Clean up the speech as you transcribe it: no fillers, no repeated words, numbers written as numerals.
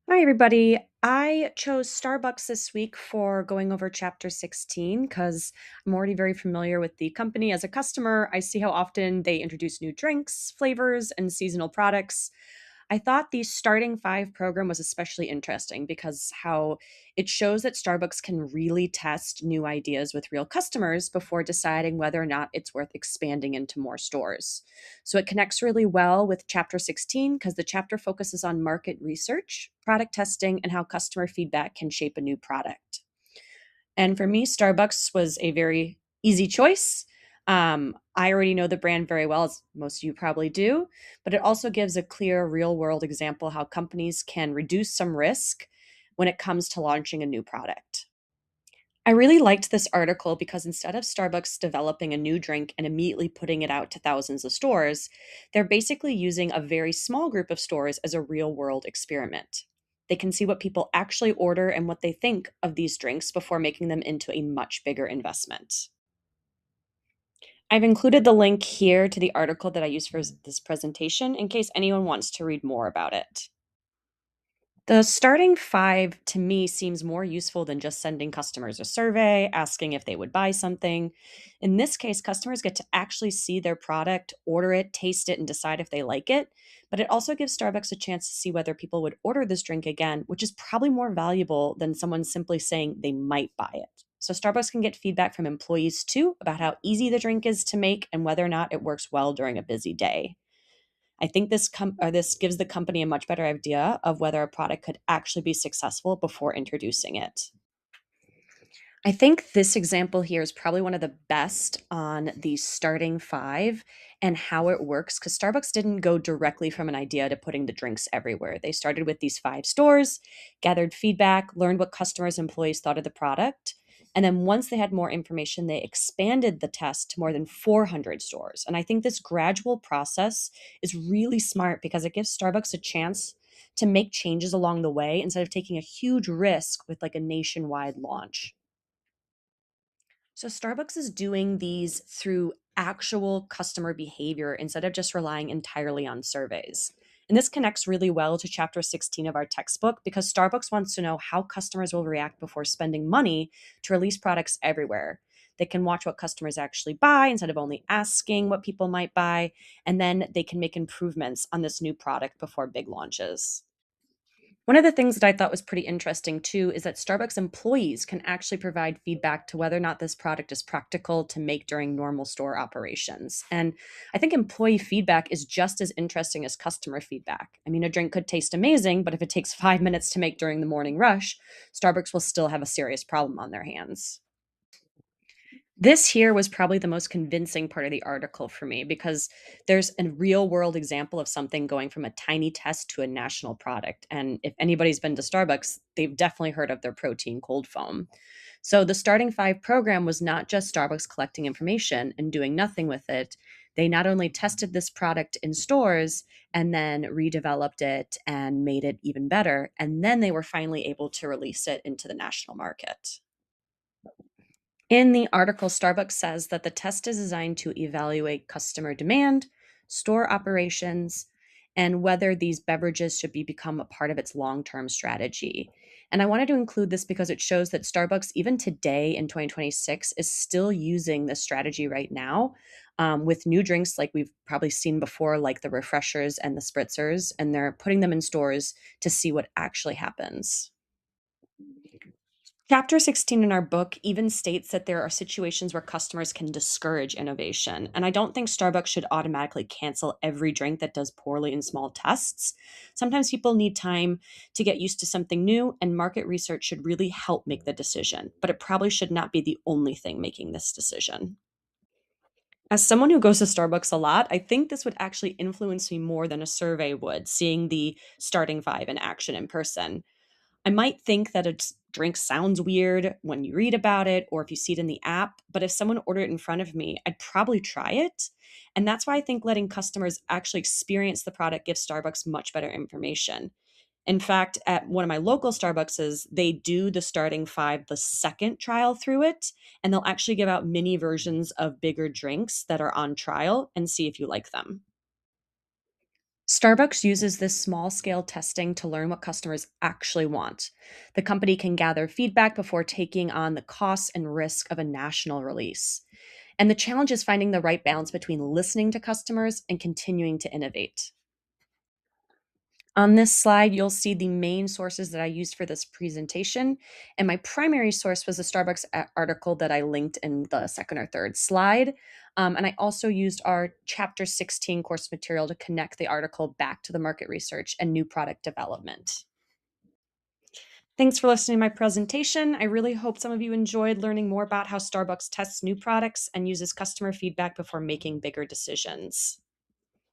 Hi, everybody. I chose Starbucks this week for going over Chapter 16 because I'm already very familiar with the company as a customer. I see how often they introduce new drinks, flavors, and seasonal products. I thought the Starting 5 program was especially interesting because how it shows that Starbucks can really test new ideas with real customers before deciding whether or not it's worth expanding into more stores. So it connects really well with Chapter 16 because the chapter focuses on market research, product testing, and how customer feedback can shape a new product. And for me, Starbucks was a very easy choice. I already know the brand very well, as most of you probably do, but it also gives a clear real world example how companies can reduce some risk when it comes to launching a new product. I really liked this article because instead of Starbucks developing a new drink and immediately putting it out to thousands of stores, they're basically using a very small group of stores as a real world experiment. They can see what people actually order and what they think of these drinks before making them into a much bigger investment. I've included the link here to the article that I used for this presentation in case anyone wants to read more about it. The Starting 5 to me seems more useful than just sending customers a survey, asking if they would buy something. In this case, customers get to actually see their product, order it, taste it, and decide if they like it. But it also gives Starbucks a chance to see whether people would order this drink again, which is probably more valuable than someone simply saying they might buy it. So Starbucks can get feedback from employees too about how easy the drink is to make and whether or not it works well during a busy day. I think this gives the company a much better idea of whether a product could actually be successful before introducing it. I think this example here is probably one of the best on the Starting 5 and how it works because Starbucks didn't go directly from an idea to putting the drinks everywhere. They started with these 5 stores, gathered feedback, learned what customers and employees thought of the product. And then once they had more information, they expanded the test to more than 400 stores. And I think this gradual process is really smart because it gives Starbucks a chance to make changes along the way instead of taking a huge risk with like a nationwide launch. So Starbucks is doing these through actual customer behavior instead of just relying entirely on surveys. And this connects really well to chapter 16 of our textbook because Starbucks wants to know how customers will react before spending money to release products everywhere. They can watch what customers actually buy instead of only asking what people might buy. And then they can make improvements on this new product before big launches. One of the things that I thought was pretty interesting too is that Starbucks employees can actually provide feedback to whether or not this product is practical to make during normal store operations. And I think employee feedback is just as interesting as customer feedback. I mean, a drink could taste amazing, but if it takes 5 minutes to make during the morning rush, Starbucks will still have a serious problem on their hands. This here was probably the most convincing part of the article for me because there's a real world example of something going from a tiny test to a national product. And if anybody's been to Starbucks, they've definitely heard of their protein cold foam. So the Starting 5 program was not just Starbucks collecting information and doing nothing with it. They not only tested this product in stores and then redeveloped it and made it even better, and then they were finally able to release it into the national market. In the article, Starbucks says that the test is designed to evaluate customer demand, store operations, and whether these beverages should be become a part of its long-term strategy. And I wanted to include this because it shows that Starbucks, even today in 2026, is still using this strategy right now with new drinks like we've probably seen before, like the refreshers and the spritzers, and they're putting them in stores to see what actually happens. Chapter 16 in our book even states that there are situations where customers can discourage innovation. And I don't think Starbucks should automatically cancel every drink that does poorly in small tests. Sometimes people need time to get used to something new, and market research should really help make the decision. But it probably should not be the only thing making this decision. As someone who goes to Starbucks a lot, I think this would actually influence me more than a survey would, seeing the Starting 5 in action in person. I might think that a drink sounds weird when you read about it or if you see it in the app, but if someone ordered it in front of me, I'd probably try it. And that's why I think letting customers actually experience the product gives Starbucks much better information. In fact, at one of my local Starbuckses, they do the Starting 5, the second trial through it, and they'll actually give out mini versions of bigger drinks that are on trial and see if you like them. Starbucks uses this small scale testing to learn what customers actually want. The company can gather feedback before taking on the costs and risk of a national release. And the challenge is finding the right balance between listening to customers and continuing to innovate. On this slide, you'll see the main sources that I used for this presentation. And my primary source was the Starbucks article that I linked in the second or third slide. And I also used our Chapter 16 course material to connect the article back to the market research and new product development. Thanks for listening to my presentation. I really hope some of you enjoyed learning more about how Starbucks tests new products and uses customer feedback before making bigger decisions.